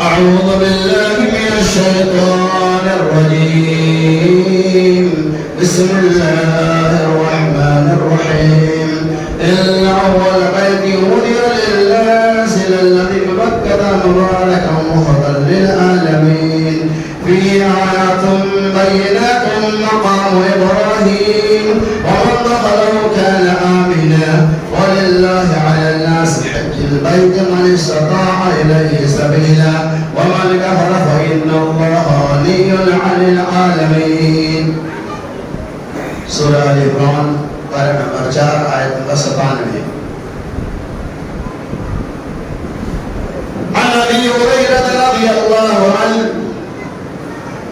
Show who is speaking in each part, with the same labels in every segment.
Speaker 1: أعوذ بالله من الشيطان الرجيم. بسم الله الرحمن الرحيم. إن أول بيت وضع للناس للذي ببكة مباركا وهدى للعالمين فيه آيات بينات مقام إبراهيم ومن دخله كان آمنا ولله على الناس حج البيت من استطاع إليه سبيلا ومن كفر فإن الله غني عن العالمين. سورہ آل عمران پارہ نمبر 4 آیت نمبر 97. عن أبي هريرة رضي الله عنه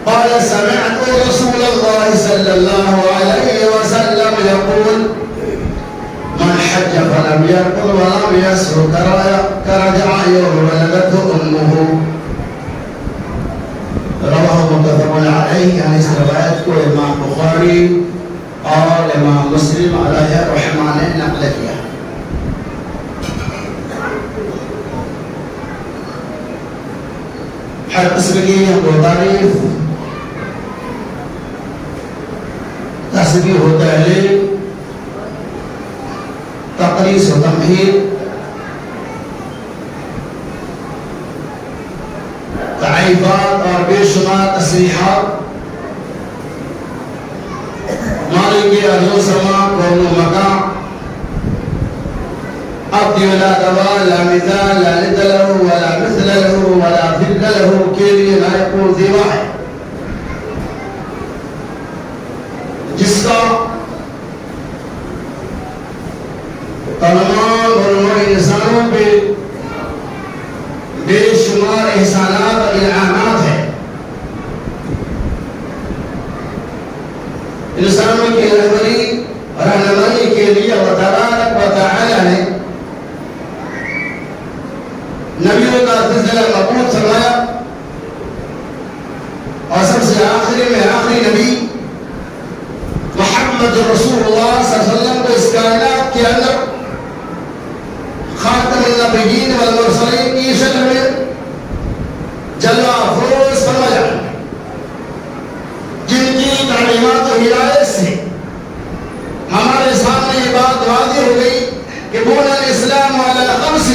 Speaker 1: قال سمعت رسول الله صلى الله عليه وسلم يقول من حج فلم يركض ولم يسرق كرجع يوم ولدته أمه. رواه متفق عليه. يعني اس روایت کو امام بخاری اور امام مسلم علیہ الرحمہ نے نقل کیا. حج اسم کی ہم کو تعریف تصویر و تحلیل تقریص و تمہید تعریفات اور بے شمار تصریحات مالک ارض و سما کون و مکان عبد ولا دوا لا مثال لا ند له ولا مثل له ولا ضد له کے لیے لائق و زیبا ہے جس کا تمام اور انسانوں پہ بے شمار احسانات اور انعامات ہیں. انسانوں کی رہنمائی کے لیے اللہ تبارک و تعالی نے نبیوں کا سلسلہ مبعوث فرمایا اور سب سے آخری میں آخری نبی محمد رسول اللہ صلی اللہ علیہ وسلم کو اس کائنات کے اندر خاتم النبیین والمرسلین کی شکل میں جلوہ افروز فرمایا جن کی تعلیمات و ہدایت سے ہمارے سامنے یہ بات واضح ہو گئی کہ بنی الاسلام علی خمس،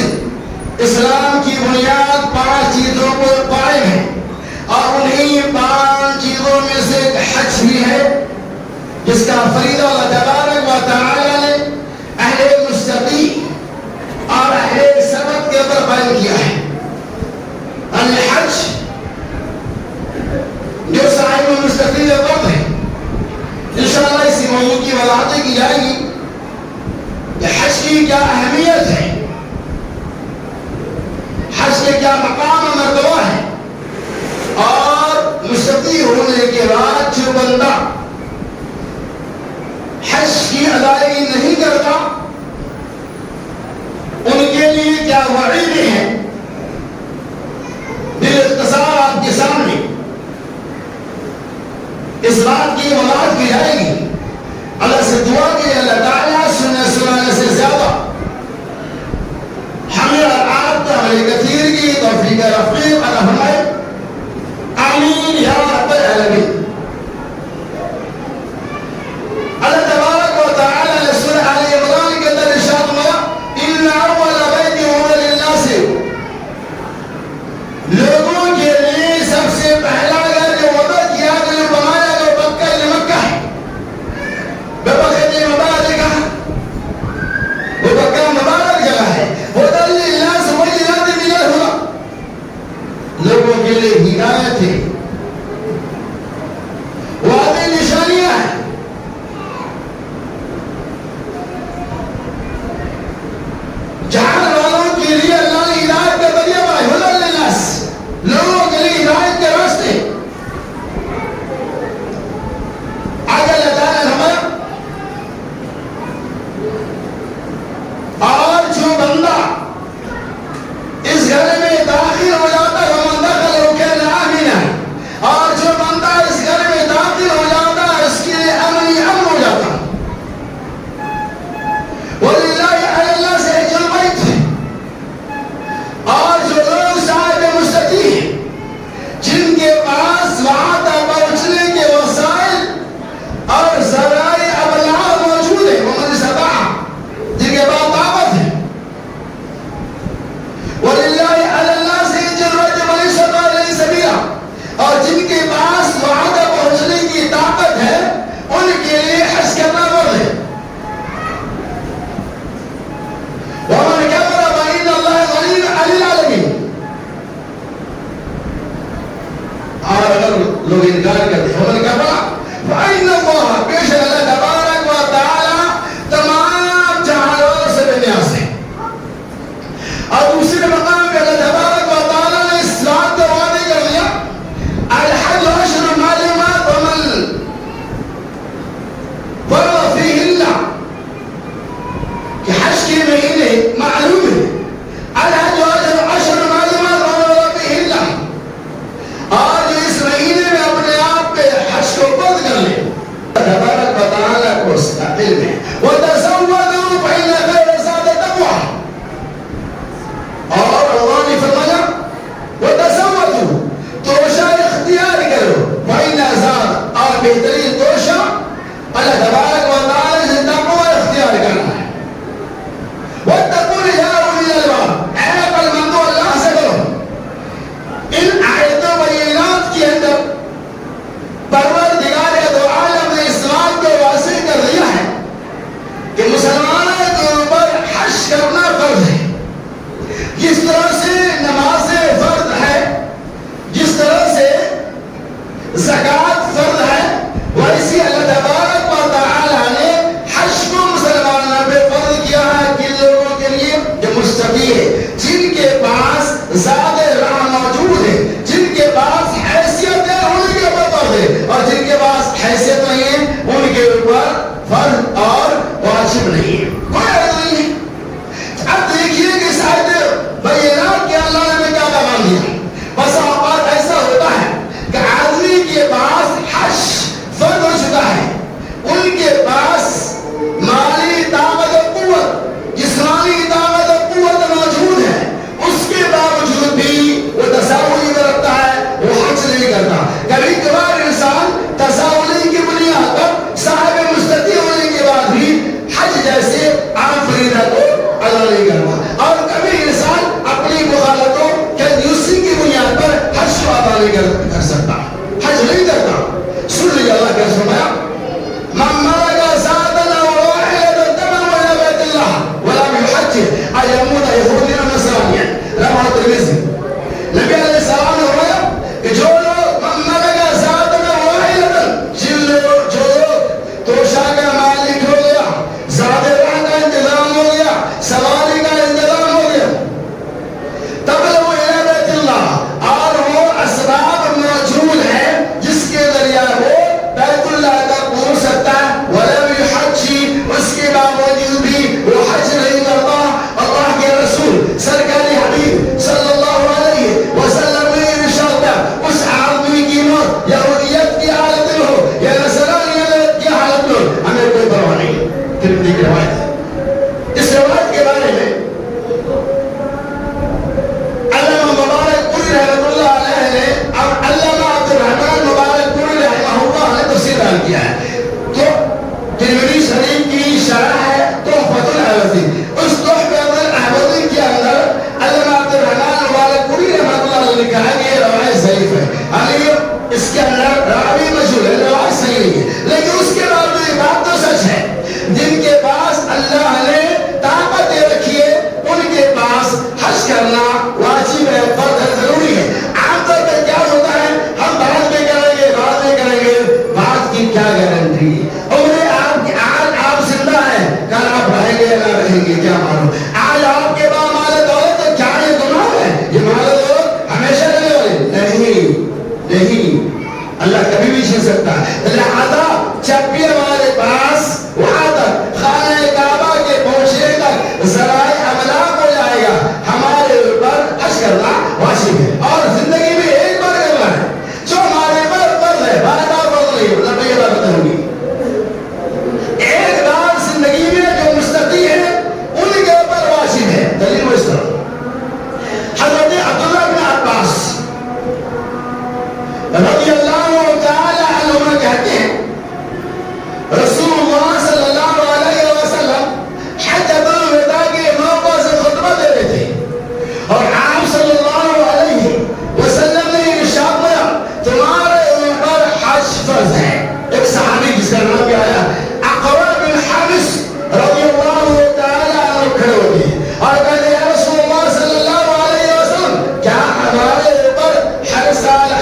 Speaker 1: اسلام کی بنیاد 5 چیزوں پر قائم ہے اور انہی 5 چیزوں میں سے ایک حج بھی ہے جس کا فریضہ اللہ تبارک و تعالی نے اہل مستقی اور اہل سبت کے اوپر قائم کیا ہے. الحج جو صاحب مستقی وقت ہے انشاءاللہ اسی موضوع کی وضاحت کی جائے گی کہ حج کی کیا اہمیت ہے، حج کے کیا مقام و مرتبہ ہے، اور مستقی ہونے کے بعد جو بندہ حج کی ادائیگی نہیں کرتا ان کے لیے کیا وعیدیں ہیں. باختصار آپ کے سامنے اس بات کی وضاحت کی جائے گی. اللہ سے دعا کہ اللہ تعالیٰ سننے سے زیادہ ہمیں اور آپ کو عمل کثیر کی توفیق رفیق عطا فرمائے. آمین یا رب العالمین. اللہ تبارک و تعالی نے سورہ آل عمران کے اندر ارشاد فرمایا ان اول بیت وضع للناس، لوگوں کے لیے سب سے پہلا گھر جو وضع کیا گیا جو بنایا گیا مکہ مکہ ہے. ببکہ مبارکہ، وہ مکہ مبارک جگہ ہے. وضع للناس وبینات من الہدی، لوگوں کے لیے ہدایت ہے، واضح نشانیاں ہیں. جہاں والوں کے لیے اللہ نے ہدایت کا ذریعہ بنایا. ہدی للناس، لوگوں کے لیے ہدایت کے راستے. آگے اللہ تعالیٰ نے فرمایا اور جو بندہ اس گھر میں داخل ہو جاتا ہے ومن دخلہ کان آمنا، کیا ہے. تو ترمذی شریف کی شرح ہے تحفۃ العوضی. اس تحفۃ العوضی کے اندر علامہ عبد الرحمن والکوری رحمۃ اللہ علیہ نے لکھا ہے کہ یہ روایت ضعیف ہے. یعنی اس کے اندر راوی مجہول ہے, روایت صحیح نہیں ہے. لیکن اس کے بعد یہ بات تو سچ ہے, جن کے پاس اللہ نے طاقت رکھی ہے ان کے پاس حج کرنا واجب ہے, فرض ہے, ضروری ہے. عام طور پہ کیا ہوتا ہے, ہم بعد میں کریں گے, بعد میں کریں گے, بعد کی کیا گارنٹی. آپ زندہ ہیں, کل آپ رہیں گے نہ رہیں گے کیا معلوم. آج آپ کے پاس مال دولت ہے, کیا یہ گناہ ہے؟ یہ مال دولت ہمیشہ رہنے والے نہیں, اللہ کبھی بھی چھین سکتا ہے. لہذا جب بھی ہمارے پاس وہاں تک خانہ کعبہ کے پہنچنے تک ذرائع ابلاغ ہو جائے گا, ہمارے اوپر حج کرنا واجب ہے. اور زندگی میں ایک بار کرنا ہے جو ہمارے اوپر فرض ہے, بار بار فرض نہیں. مطلب یہ بات بتاؤں گی, ایک بار زندگی میں جو مستطیع ہے ان کے اوپر واجب ہے. دلیل وہ اس طرح حضرت عبداللہ بن عباس رضی اللہ تعالی عنہما کہتے ہیں رسول اللہ صلی اللہ علیہ وسلم حجۃ الوداع کے موقع سے خطبہ دے رہے تھے اور آپ صلی اللہ علیہ وسلم نے ارشاد کیا تمہارے اوپر حج فرض ہے. ایک صحابی جس کا نام کیا ہے اقرا بن حابس رضی اللہ تعالی عنہ کھڑے ہو گئے اور کہتے ہیں یا رسول اللہ صلی اللہ علیہ وسلم کیا ہمارے اوپر ہر سال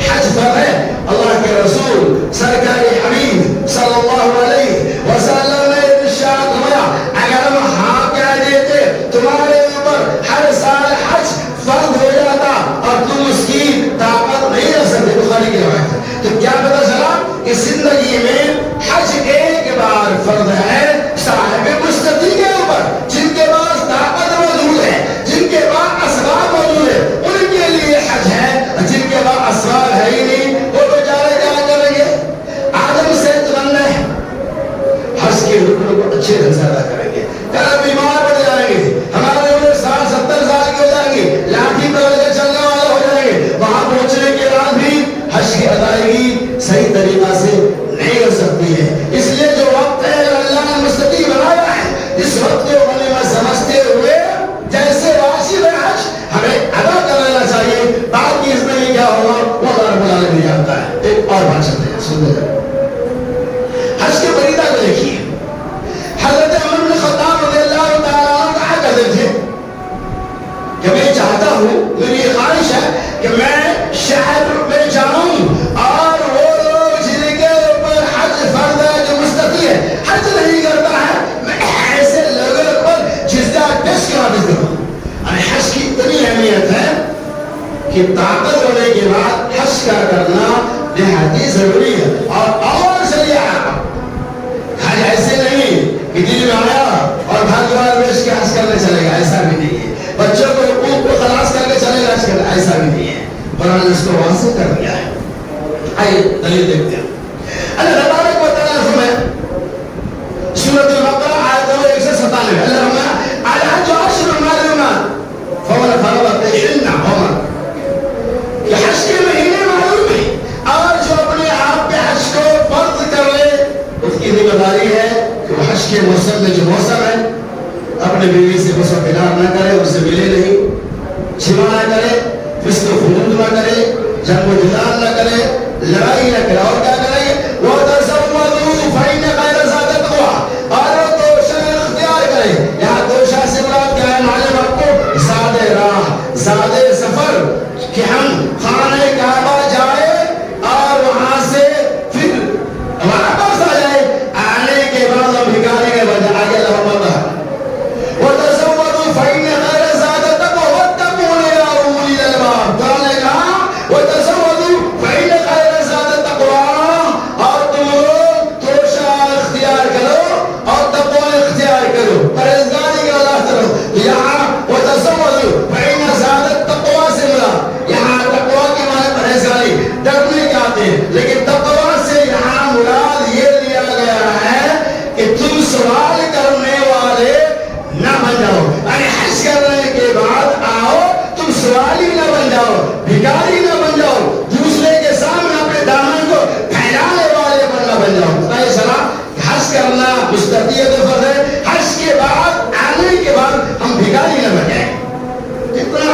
Speaker 1: حج فرض ہے؟ اللہ کے رسول سرکار حبیب صلی اللہ علیہ وسلم نے ارشاد فرمایا اگر ہم ہاں کہہ دیتے تمہارے اوپر ہر سال حج فرض ہو جاتا اور تم اس کی طاقت نہیں رکھ سکتے. بخاری کی روایت ہے. تو کیا پتہ چلا کہ زندگی میں حج ایک بار فرض ہے صاحب مستطیع کے اوپر, جن کے پاس طاقت موجود ہے, جن کے پاس اسباب موجود ہے, ان کے لیے حج ہے. جن کے پاس اسباب ہے ہی نہیں وہ بیچارے کیا کریں گے. آدم سے تمنا ہے حج کے رکنوں کو اچھے ڈھنگ سے ادا کریں گے. کل بیمار پڑ جائیں گے, ہمارے عمر 60-70 سال کے ہو جائیں گے, لاٹھی پر لے چلنے والے ہو جائیں گے, وہاں پہنچنے کے بعد بھی حج کی ادائیگی صحیح طریقہ سے نہیں ہو سکتی ہے. اس لیے جو وقت ہے اللہ نے مستطیع بنایا ہے, اس وقت کو غنیمت سمجھتے ہوئے جیسے واجب ہے حج ہمیں ادا کر لینا چاہیے. باقی اس میں کیا ہوگا وہ اللہ رب العالمین جانتا ہے. ایک اور بات چلتے ہیں, سنتے ہیں حج کے فریضہ کو دیکھیے. حضرت عمر بن خطاب رضی اللہ تعالیٰ عنہ کہا کرتے تھے کہ میں چاہتا ہوں, میری یہ خواہش ہے کہ میں شہر میں جاؤں اور وہ لوگ جن کے اوپر حج فرض ہے جو مستطیع ہے حج نہیں کرتا ہے, میں ایسے لوگوں پر جس کا ٹیسٹ کرا کروں. حج کی اتنی اہمیت ہے کہ طاقت ہونے کے بعد حج کا کرنا نہایت ضروری ہے. اور ذریعہ حج ایسے نہیں کہ دل میں آیا اور گھر دوار بیچ کے حج کرنے چلے گا, ایسا بھی نہیں ہے. بچوں کو حقوق کو خلاص کر کے چلے گا حج کرنا, ایسا بھی نہیں ہے. قرآن نے اس کو واضح کر دیا ہے. آئیے دلیل دیکھتے ہیں. اللہ تبارک و تعالیٰ فرمایا سورۃ البقرہ آیت نمبر 197 اللہ فرمایا الحج اشہر معلومات فمن فرض فیہن عمرہ, کہ حج کے مہینے معلوم ہیں اور جو اپنے آپ پہ حج کو فرض کر لے اس کی ذمہ داری ہے کہ وہ حج کے موسم میں جو موسم ہے اپنے بیوی سے غسل خلاف نہ کرے, اس سے ملے نہیں, جمع نہ کرے, فسق و فجور نہ کرے, جنگ و جدال نہ کرے, لڑائی نہ کرے. اور کیا کرے وَتَزَوَّدُوا فَإِنَّ خَيْرَ الزَّادِ التَّقْوَىٰ, اور توشہ اختیار کرے. یہاں توشہ سے مراد کیا ہے معلوم آپ کو؟ زاد راہ, زاد سفر, کہ ہم خانہ کعبہ جائے اور وہاں سے پھر واپس آ جائے. آنے کے بعد ہم بھکاری کے بن جائے. آگے اللہ فرماتا ہے وَتَزَوَّدُوا فَإِنَّ خَيْرَ الزَّادِ التَّقْوَىٰ وَاتَّقُونِ يَا أُولِي الْأَلْبَابِ. قرآن نے کہا وَتَزَوَّدُوا فَإِنَّ خَيْرَ الزَّادِ التَّقْوَىٰ, اور تم لوگ توشہ اختیار کرو اور تقویٰ اختیار کرو, پرہیزگاری کا راستہ کرو. یہاں وَتَزَوَّدُوا فَإِنَّ الزَّادِ التَّقْوَىٰ سے مراد یہاں تقویٰ کے معنی پرہیزگاری, ڈرنے کے آتے ہیں, لیکن تقویٰ سے یہاں مراد یہ لیا گیا ہے کہ تم سوال کرنے والے نہ بن جاؤ. یعنی حج کرنے کے بعد آؤ تم سوالی نہ بن جاؤ, بھکاری نہ بن جاؤ, دوسرے کے سامنے اپنے دامن کو پھیلانے والے بھکاری نہ بن جائے. کتنا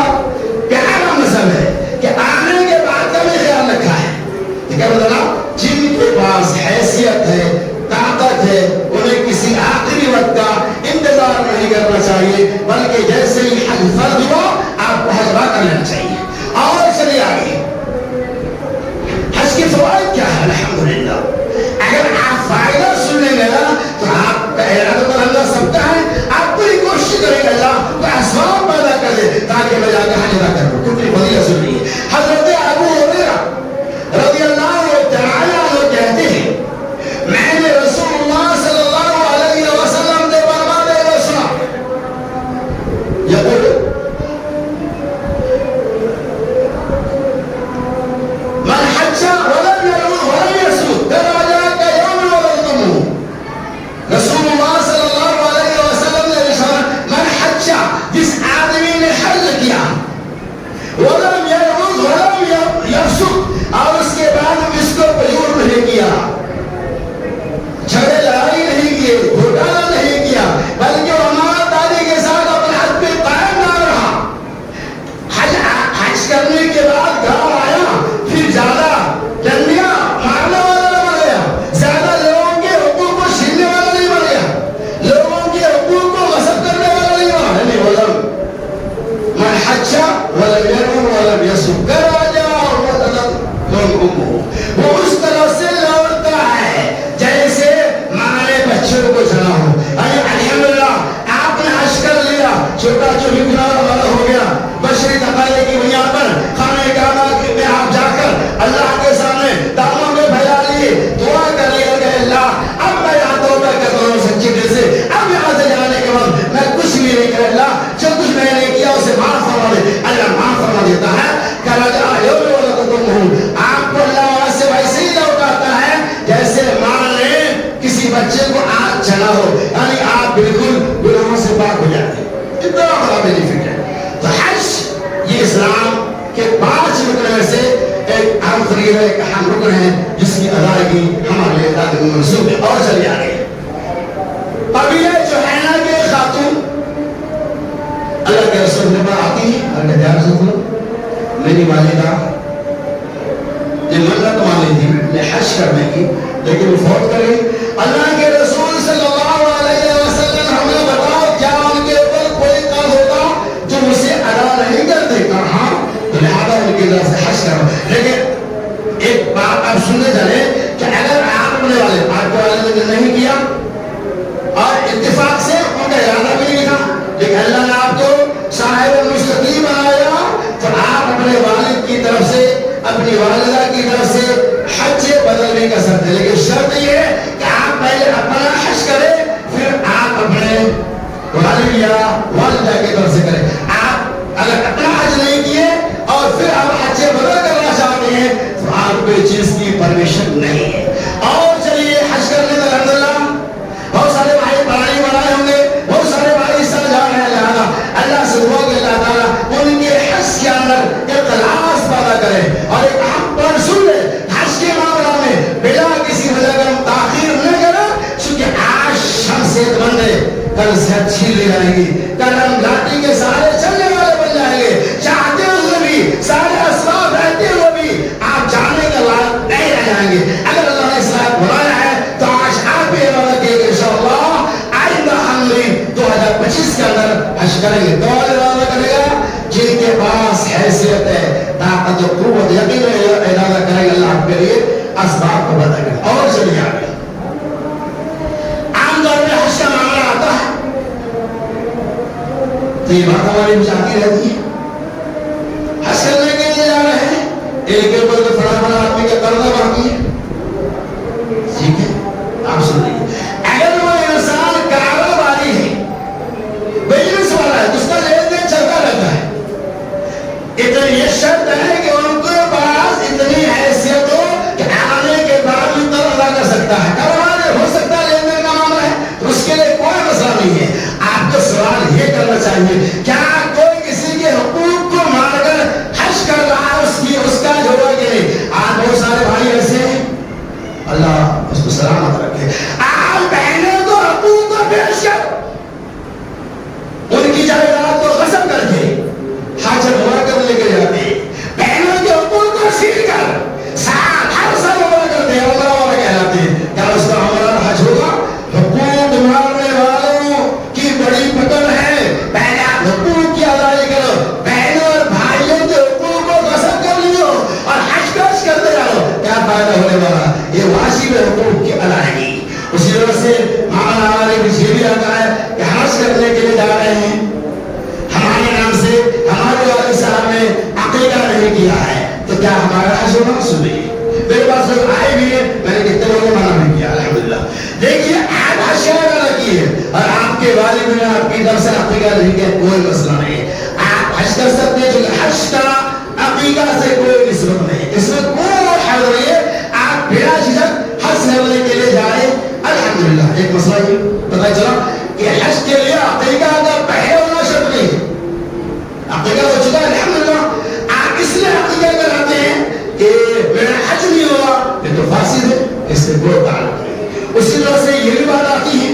Speaker 1: پیارا مذہب ہے کہ آنے کے بعد کا بھی خیال رکھا ہے. کیا مطلب جن کے پاس حیثیت ہے طاقت ہے انہیں کسی آخری وقت کا انتظار نہیں کرنا چاہیے بلکہ جیسے ہی حج فرض ہو آپ کو حج ادا کر لینا چاہیے. اور چلیے آگے حج کے فوائد کیا ہے. الحمدللہ اگر آپ فائدہ سن لیں گے تو آپ کا ارادہ تو اللہ سب کا ہے. آپ پوری کوشش کریں گے اللہ کو اسباب پیدا کر دے تاکہ میں جا کے حج ادا کر لوں. کتنی فضیلت سن رہی ہے. حضرت ابو ہریرہ رضی اللہ تعالی عنہ کہتے ہیں میں نے رسول اللہ صلی اللہ علیہ وسلم نے فرماتے ہوئے سنا یقول من حج ولم يرفث ولم يفسق كرجاء كيوم ولدتموه. رسول اللہ صلی اللہ علیہ وسلم نے ارشاد من حج جس آدمی نے حج کیا ولم يرفث ولم يفسق اور اس کے بعد اس کو فجور نہیں کیا جھگڑے لڑائی نہیں کیے گھوٹالا نہیں کیا بلکہ امانت داری کے ساتھ اپنے حج پہ قائم نہ رہا. حج کرنے کے بعد گھر آیا پھر زیادہ ڈنڈیاں مارنے والا نہ بن گیا زیادہ لوگوں کے حقوق کو چھیننے والا نہیں بن گیا لوگوں کے حقوق کو غصب کرنے والا نہیں بنا. من حج ولم يرفث ولم يفسق كرجاء ولدتموه. وہ اس طرح سے لوٹتا ہے جیسے ماں نے بچوں کو چلا ہو. الحمدللہ آپ نے حج کر لیا چھوٹا چھوٹی گناہ والا ہو گیا. بشری تقاضے کی بنیاد پر خانہ کعبہ میں آپ جا کر اللہ کے سامنے داموں میں پھیلا لیے دعا کر لیا کہ اللہ اب میں یہاں توبہ کرتا ہوں سچے دل سے. اب یہاں سے جانے کے بعد میں کچھ بھی نہیں کر اللہ جو کچھ میں نے کیا اسے معاف فرما دے. اللہ معاف فرما دیتا ہے. آپ کو اللہ وہاں سے ویسے ہی لوٹاتا ہے جیسے ماں نے کسی بچے کو آگ چلا ہو. یعنی آپ بالکل گناہوں سے پاک ہو جاتے ہیں. اتنا بڑا بینیفٹ ہے. تو حج یہ اسلام کے 5 رکن میں سے ایک اہم فریضہ ایک اہم رکن ہے جس کی ادائیگی ہمارے لیے لازمی منسوخ ہے. اور چلیے آگے قبیلہ جوہینہ کے خاتون اللہ کے رسول کے پاس آتی ہے اور کہتے ہیں رسول اللہ میری والدہ نے منت مانی تھی میں حج کرنے کی لیکن وہ فوت کر گئی. اللہ کے رسول صلی اللہ علیہ وسلم ہمیں بتاؤ کیا ان کے اوپر کوئی قرض ہوتا جو اسے ادا نہیں کرتے. کہا تو لہذا ان کی طرف سے حج کرو. لیکن ایک بات آپ سننے چلے کہ اگر آپ اپنے والے نے نہیں کیا اور اتفاق سے ان کا ارادہ بھی نہیں تھا لیکن اللہ نے آپ کو صاحب مستقیم بنایا تو آپ اپنے والد کی طرف سے اپنی والدہ کی طرف سے حج بدل نہیں کر سکتے. لیکن شرط یہ ہے کہ آپ پہلے اپنا حج کریں پھر آپ اپنے والد یا والدہ کی طرف سے کریں. آپ اگر اپنا حج نہیں کیے اور پھر آپ حج بدل کرنا چاہتے ہیں تو آپ کو اس چیز کی پرمیشن نہیں ہے. اور چلیے حج کرنے میں الحمدللہ بہت سارے بھائی بنائے ہوں گے بہت سارے بھائی اس طرح جا رہے ہیں. لہٰذا اللہ سے دعا کہ اللہ تعالیٰ ان کے حج کے اندر اخلاص پیدا کرے. اور ایک اہم بات سن لے حج کے معاملہ میں بلا کسی وجہ کا تاخیر نہ کرے چونکہ آج ہم صحت مند ہے کل صحت چھین لے جائیں گی کل ہم لاٹھی کے سہارے چلنے والے بن جائیں گے. چاہتے ہوئے بھی سارے اسباب رہتے ہوئے بھی آپ جانے کے لائق نہیں رہ جائیں گے. اگر اللہ نے اس لائق بنایا ہے تو آج آپ بھی ارادہ کیے کہ انشاءاللہ آئندہ ہم 2025 کے اندر حج کریں گے. تو ارادہ کرے گا جن کے پاس حیثیت ہے طاقت و قوت یقین ارادہ کریں گے اللہ آپ کے لیے اسباب کو بتا کریں. اور چلیے آگے عام طور پہ حج کا معاملہ آتا ہے تو یہ بات ہماری بھی آتی رہتی ہے. حج کرنے کے لیے جا رہے ہیں ایک کے اوپر تو فلاں آدمی کا قرضہ باقی ہے. ٹھیک ہے آپ سن لیجیے. اگر وہ انسان کاروباری ہے بزنس والا ہے تو اس کا لین دین چلتا رہتا ہے. اتنی یہ شرط ہے کہ ان کے پاس اتنی حیثیت ہو کہ آنے کے بعد بھی قرض ادا کر سکتا ہے. کاروبار ہو سکتا ہے لین دین کا معاملہ ہے تو اس کے لیے کوئی مسئلہ نہیں ہے. آپ کو سوال یہ کرنا چاہیے کیا کوئی کسی کے حقوق کو مار کر حج کر رہا ہے اس کا جو ہے کہ نہیں. آج بہت سارے بھائی ایسے ہیں اللہ اس کو سلامت رکھے. آپ بہنیں تو حقوق کو پیش کر ان کی جائیداد کیا ہے تو کیا ہمارا حج ہونا؟ سنیں میرے پاس لوگ آئے بھی ہیں، میں نے کتنے لوگوں نے منع نہیں کیا الحمدللہ. دیکھیے آپ حج کا رکھیے اور آپ کے والد نے آپ کی طرف سے عقیقہ نہیں کیا، کوئی مسئلہ نہیں ہے. آپ حج کر سکتے ہیں، جو حج کا عقیقہ سے کوئی نسبت نہیں، اس میں کوئی حرج نہیں ہے. آپ بلا جھجک حج کرنے کے لیے جائیں الحمدللہ. ایک مسئلہ یہ پتہ چلا کہ حج کے لیے عقیقہ کا پہلے ہونا شرط نہیں ہے. عقیقہ ہو چکا ہے الحمدللہ. آپ اس لیے عقیقہ کراتے ہیں کہ میرا حج نہیں ہوا، یہ تو فاسد ہے، اس سے کوئی تعلق نہیں. اسی طرح سے یہ بھی بات آتی ہے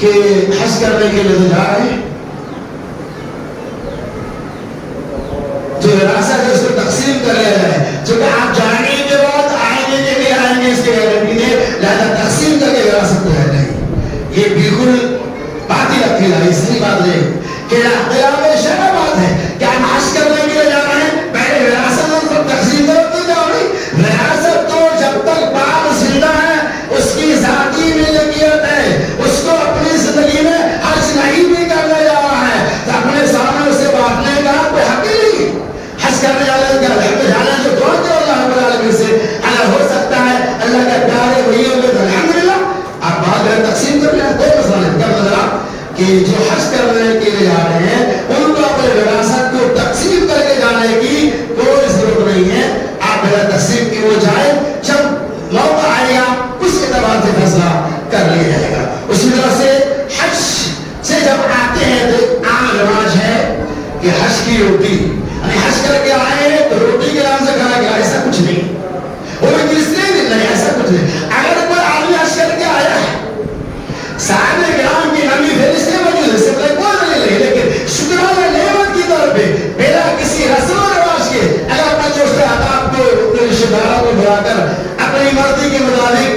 Speaker 1: کہ حج کرنے کے لیے جا رہے ہیں جو راستہ ہے اس کو تقسیم کر لیا جائے، چونکہ آپ جانے کے بعد آئیں گے کہ آئیں گے اس کے گارنٹی ہے، لہذا تقسیم کر کے وراثت کو ہے نہیں. یہ بالکل باطل عقیدہ ہے، صحیح بات نہیں کہ عقیدہ میں شرع بات ہے کہ ہم حج کرنے کے لیے جا رہے ہیں، پہلے وراثت کو تقسیم کرتے جا رہے ہیں. وراثت تو جب تک باپ زندہ ہے اس کی ذاتی ملکیت ہے، اس کو اپنی زندگی میں حج نہیں بھی کرنے جا رہا ہے تو اپنے سامنے اسے بانٹنے کا کوئی حق ہی نہیں. حج کرنے جانا جانا جو دعا کرو اللہ رب العالمین سے، اگر ہو سکتا ہے اللہ کا پیار ہے وہی ہوگا تو الحمدللہ آپ بعد میں تقسیم کر لیں، کوئی مسئلہ نہیں. کیا مطلب کہ جو حج کرنے کے لیے جا رہے ہیں ان کو اپنے وراثت کو تقسیم کر کے جانے کی کوئی ضرورت نہیں ہے. آپ بلا تقسیم کی وہ جائے، جب موقع آئے گا اس اعتبار سے فیصلہ کر لیا جائے گا. اسی طرح سے حج سے جب آتے ہیں تو عام رواج ہے کہ حج کی روٹی، یعنی حج کر کے آئے ہیں تو روٹی کے نام سے کھانا گیا، ایسا کچھ نہیں. وہ بھی کس نے نہیں، ایسا کچھ نہیں. اگر کوئی آدمی حج کر کے آیا ہے صاحب کرام کی نمی فہرست سے موجود ہے، اس سے کوئی نہیں لگے، لیکن شکرانہ نعمت کی طور پہ بلا کسی رسم و رواج کے اگر اپنا دوست احباب کو اپنے رشتہ داروں کو بلا کر اپنی مرضی کے مطابق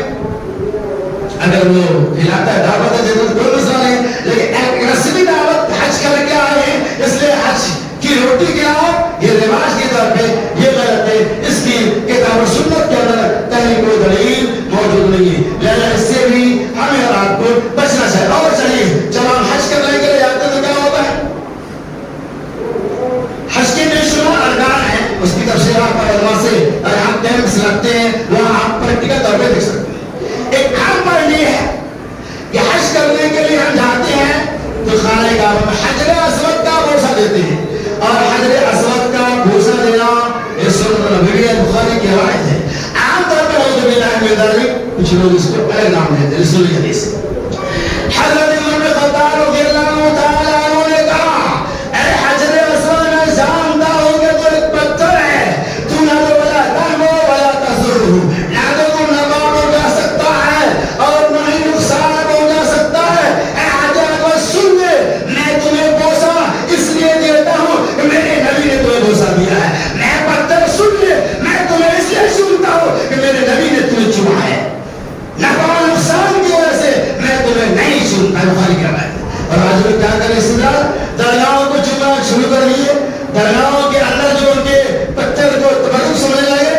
Speaker 1: اگر وہ کھلاتا ہے دعوت ہے تو کوئی مسئلہ نہیں. لیکن ایک رسمی دعوت حج کر کے آئے ہیں اس لیے حج کی روٹی کھلاؤ، یہ رواج کی طور پہ یہ غلط ہے. اس کی کتاب و سنت کے اندر کہیں کوئی دلیل موجود نہیں ہے، لہذا اس سے بھی ہمیں اور آپ کو بچنا چاہیے. اور چلیے جب ہم حج کرنے کے لیے جاتے ہیں تو کیا ہوتا ہے؟ حج کے بے شمار ارکان ہیں، اس کی تفصیلات پر علماء سے اگر ہم ٹیمس رکھتے ہیں وہاں آپ پریکٹیکل طور پہ دیکھ سکتے ہیں. ایک عام بات یہ ہے کہ حج کرنے کے لیے ہم جاتے ہیں تو خانہ کعبہ میں حجر اسود کا بوسہ دیتے ہیں، اور حجر اسود کا بوسہ دینا یہ سنت نبوی بخاری کی روایت ہے. عام طور پر اعوذ باللہ من ذلک کچھ لوگ اس کو الگ نام دیتے ہیں، رسول حدیث. حضرت عمر بن خطاب رضی اللہ تعالی عنہ نے کہا اے حجر اسود میں جانتا ہوں کہ تو ایک پتھر ہے، تو نہ تو ولا تہمو ولا تزرہو، نہ تو تم نفع پہنچا سکتا ہے اور نہ ہی نقصان پہنچا سکتا ہے. اے حجر اسود سن لے، میں تمہیں بوسہ اس لیے دیتا ہوں کہ میرے نبی نے تمہیں بوسہ دیا ہے. میں پتھر سن لے، میں تمہیں اس لیے سنتا ہوں کہ میرے نبی نے تمہیں چوما ہے. نفع و نقصان کی وجہ سے میں تمہیں نہیں سنتا. بخاری کا روایت ہے. اور آج بھی کیا کریں اس طرح درگاہوں کو چننا شروع کر دیے، درگاہوں کے اندر جو ان کے پتھر کو تبرک سمجھنے لگے.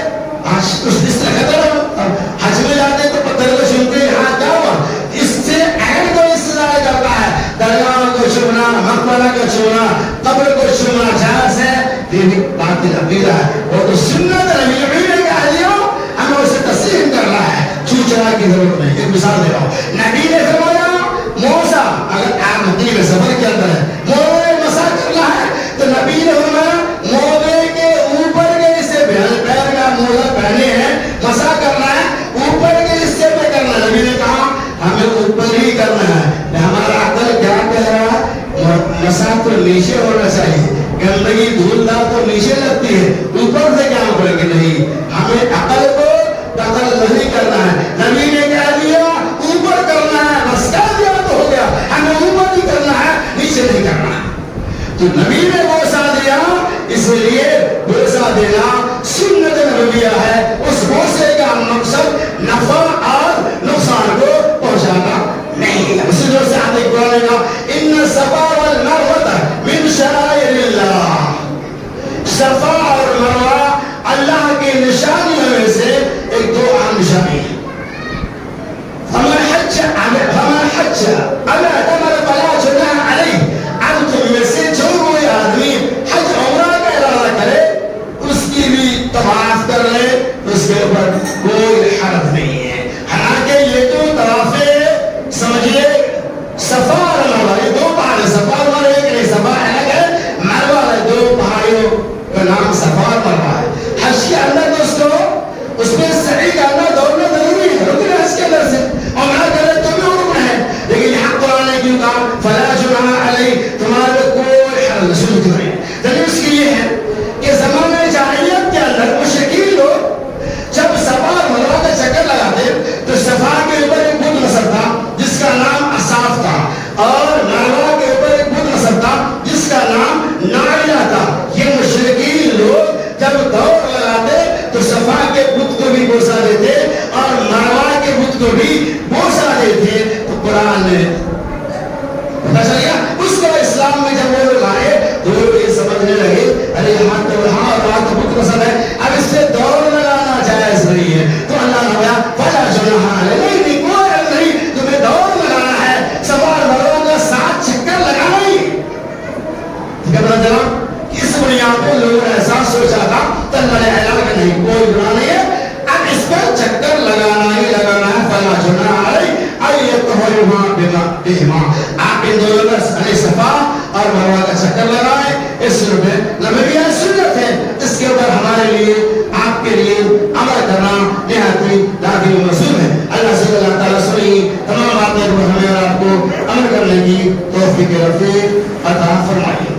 Speaker 1: آج کچھ اس طرح خطر حج میں جاتے تو پتھر کو چنتے ہیں، ہاں کیا ہوا؟ اس سے عین کو اس طرح کرتا ہے. درگاہوں کو چننا، مقبرہ کو چننا، قبر کو چننا جائز ہے، یہ باطل عقیدہ ہے. وہ تو سنت نبی نے کہا دیا، ہمیں اسے تسلیم کرنا ہے، چوچرا کی ضرورت نہیں. ایک مثال دے رہا ہوں، نبی نے فرمایا موسیٰ، اگر آپ مدینہ میں سفر کے اندر ہے موے مسا کرنا ہے تو نبی نے فرمایا موے کے اوپر کے حصے پہ، پیر کا موزہ پہنے ہیں، مسا کرنا ہے اوپر کے حصے پہ کرنا ہے. نبی نے کہا ہمیں اوپر ہی کرنا ہے. ہمارا عقل کیا کہہ رہا ہے؟ مسا تو نیچے ہونا چاہیے، گندگی دھول دار تو نیچے لگتی ہے، اوپر سے کیا اوپر کے نہیں. ہمیں عقل کو دخل نہیں کرنا ہے. نبی نے کہہ دیا اوپر کرنا ہے، بس کہہ دیا تو ہو گیا. ہمیں اوپر ہی کرنا ہے، نیچے نہیں کرنا ہے. تو نبی نے بوسہ دیا، اس لیے بوسہ دینا سنت نبویہ ہے. اس بوسے کا مقصد نفع اور نقصان کو پہنچانا نہیں ہے. اسی طرح سے آپ ایک قرآن کا ان صفا والمروہ من شعائر اللہ، صفا اور مروہ اللہ کی نشانیوں میں سے ایک دو عام نشانی ہے. فمن حج الا اعتمر فلا جناح علیہ. اب تم میں سے جو کوئی آدمی حج عمرہ کا ارادہ کرے صفا اور مروہ ہے. حج کے اندر دوستو اس میں سعی کرنا دوڑنا ضروری ہے، رکن ہے حج کے اندر سے، اور نہ کرے تو بھی رکن ہے. لیکن یہاں قرآن نے کیوں کہا فلا جناح علیہ، تمہارے کوئی حرج نہیں کیوں ہے. دلیل اس کی یہ ہے کہ زمانہ جاہلیت کے اندر مشرکین لوگ جب صفا اور مروہ کا چکر لگاتے تو صفا کے اوپر ایک بت نصب تھا جس کا نام اصاف تھا، اور مروہ کے اوپر ایک بت نصب تھا جس کا نام ناریہ تھا. یہ مشرکین لوگ جب دوڑ لگاتے تو صفا کے بت کو بھی بوسا دیتے اور مروہ کے بت کو بھی بوسا دیتے. تو قرآن نے پتہ چل گیا اس کو اسلام میں جب وہ لوگ آئے تو وہ یہ سمجھنے لگے ارے یہاں تو وہاں اور وہاں تو بت نصب ہے، اب اس سے دوڑ لگانا جائز نہیں ہے. تو اللہ نے کہا فلا جناح علیہ، نہیں کوئی حرج نہیں، تمہیں دوڑ لگانا ہے، صفا اور مروہ کا 7 چکر لگانا ہی. ٹھیک ہے برادر جناب، اس بنیاد پہ لوگوں نے ایسا سوچا تھا تو اللہ نے اعلان کیا نہیں کوئی گناہ نہیں ہے، اب اس پر چکر لگانا ہی لگانا ہے. فلا جناح علیہ ایطہرہما بہما، آپ ان دونوں میں صفا اور مروہ کا چکر لگائیں. اس میں نبوی سنت ہے، اس کے اوپر ہمارے لیے آپ کے لیے عمل کرنا نہایت ہی لازمی و مطلوب ہے. اللہ سے اللہ تعالیٰ سنی تمام باتیں کو ہمیں اور آپ کو عمل کرنے کی توفیق رفیق عطا فرمائے.